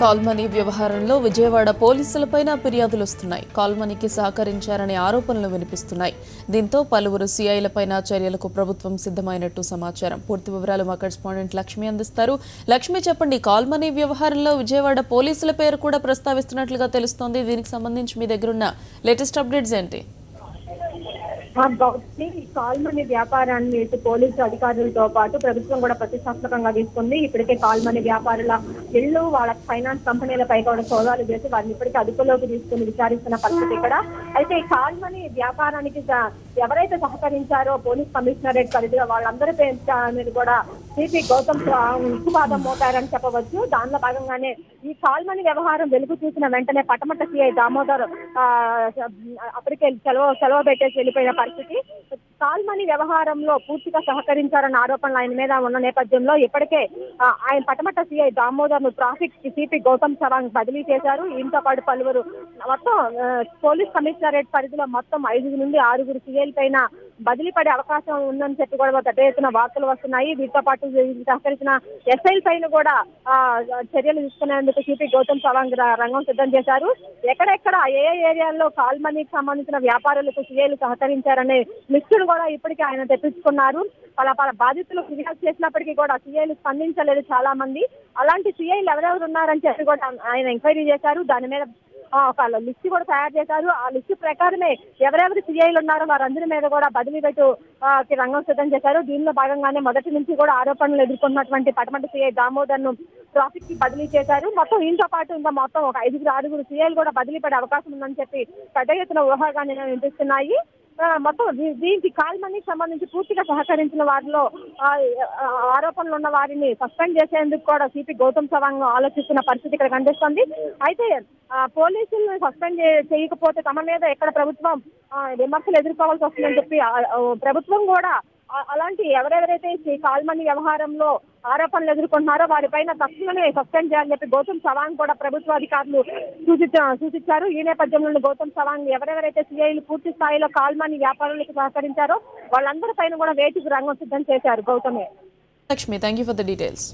Call money వ్యవహారంలో విజయవాడ పోలీసులపైన ఫిర్యాదులు వస్తున్నాయి. కాల్ మనీకి సహకరించారనే ఆరోపణలు వినిపిస్తున్నాయి. దీంతో పలువురు సీఐలపైన చర్యలకు ప్రభుత్వం సిద్ధమైనట్టు సమాచారం. పూర్తి వివరాలు మా కరెస్పాండెంట్ లక్ష్మి అందిస్తారు. లక్ష్మి, చెప్పండి, కాల్ మనీ వ్యవహారంలో విజయవాడ పోలీసుల పేరు కూడా ప్రస్తావిస్తున్నట్లుగా తెలుస్తోంది. దీనికి సంబంధించి మీ దగ్గరున్న లేటెస్ట్ అప్డేట్స్ ఏంటి? కాల్ మనీ వ్యాపారాన్ని పోలీసు అధికారులతో పాటు ప్రభుత్వం కూడా ప్రతిష్టాత్మకంగా తీసుకుంది. ఇప్పటికే కాల్ మనీ వ్యాపారుల ఇళ్లు, వాళ్ళ ఫైనాన్స్ కంపెనీలపై కూడా సోదాలు చేసి వారిని ఇప్పటికే అదుపులోకి తీసుకుని విచారిస్తున్న పరిస్థితి ఇక్కడ. అయితే ఈ కాల్ మనీ వ్యాపారానికి ఎవరైతే సహకరించారో పోలీస్ కమిషనరేట్ పరిధిలో వాళ్ళందరి మీద కూడా సిపి గౌతమ్ ఉక్కుపాదం మోపారని చెప్పవచ్చు. దానిలో భాగంగానే ఈ కాల్ మనీ వ్యవహారం వెలుగు చూసిన వెంటనే పటమట సిఐ దామోదర్ అప్పటికే సెలవు పెట్టేసి వెళ్ళిపోయిన పరిస్థితి. కాల్ మనీ వ్యవహారంలో పూర్తిగా సహకరించారన్న ఆరోపణలు ఆయన మీద ఉన్న నేపథ్యంలో ఇప్పటికే ఆయన పటమట సిఐ దామోదర్ ను ట్రాఫిక్ సిపి గౌతమ్ సవాంగ్ బదిలీ చేశారు. దీంతో పాటు పలువురు మొత్తం పోలీస్ కమిషనరేట్ పరిధిలో మొత్తం 5 నుండి 6 సిఐల పైన బదిలీ పడే అవకాశం ఉందని చెప్పి కూడా పెద్ద ఎత్తున వార్తలు వస్తున్నాయి. వీటితో పాటు సహకరించిన ఎస్ఐల పైన కూడా చర్యలు తీసుకునేందుకు సిపి గౌతమ్ సవాంగ్ రంగం సిద్ధం చేశారు. ఎక్కడెక్కడ ఏ ఏరియాల్లో కాల్ మనీకి సంబంధించిన వ్యాపారులకు సిఐలు సహకరించారనే లిస్టును కూడా ఇప్పటికీ ఆయన తెప్పించుకున్నారు. పల బాధితులు ఫిర్యాదు చేసినప్పటికీ కూడా సిఐలు స్పందించలేదు చాలా మంది. అలాంటి సిఐలు ఎవరెవరు ఉన్నారని చెప్పి కూడా ఆయన ఎంక్వైరీ చేశారు. దాని మీద ఒక లిస్టు కూడా తయారు చేశారు. ఆ లిస్టు ప్రకారమే ఎవరెవరు సిఐలు ఉన్నారో వారందరి మీద కూడా బదిలీ పెట్టు రంగం సిద్ధం చేశారు. దీనిలో భాగంగానే మొదటి నుంచి కూడా ఆరోపణలు ఎదుర్కొన్నటువంటి పటమట సిఐ దామోదర్ ను ట్రాఫిక్ కి బదిలీ చేశారు. మొత్తం దీంతో పాటు ఇంకా మొత్తం ఒక 5-6 సిఐలు కూడా బదిలీ పడే అవకాశం ఉందని చెప్పి పెద్ద ఎత్తున ఊహాగానే వినిపిస్తున్నాయి. మొత్తం దీనికి కాల్ మనీకి సంబంధించి పూర్తిగా సహకరించిన వారిలో ఆరోపణలు ఉన్న వారిని సస్పెండ్ చేసేందుకు కూడా సిపి గౌతమ్ సవాంగ్ ఆలోచిస్తున్న పరిస్థితి ఇక్కడ కనిపిస్తుంది. అయితే పోలీసులను సస్పెండ్ చేయకపోతే తమ మీద ఎక్కడ ప్రభుత్వం విమర్శలు ఎదుర్కోవాల్సి వస్తుందని చెప్పి ప్రభుత్వం కూడా అలాంటి ఎవరెవరైతే కాల్ మనీ వ్యవహారంలో ఆరోపణలు ఎదుర్కొంటున్నారో వారిపైన తక్షణమే సస్పెండ్ చేయాలని చెప్పి గౌతమ్ సవాంగ్ కూడా ప్రభుత్వ అధికారులు సూచించారు. ఈ నేపథ్యంలో గౌతమ్ సవాంగ్ ఎవరెవరైతే సిఐలు పూర్తి స్థాయిలో కాల్ మనీ వ్యాపారులకు సహకరించారో వాళ్ళందరి పైన కూడా వేటుకు రంగం సిద్ధం చేశారు. గౌతమే. Lakshmi, thank you for the details.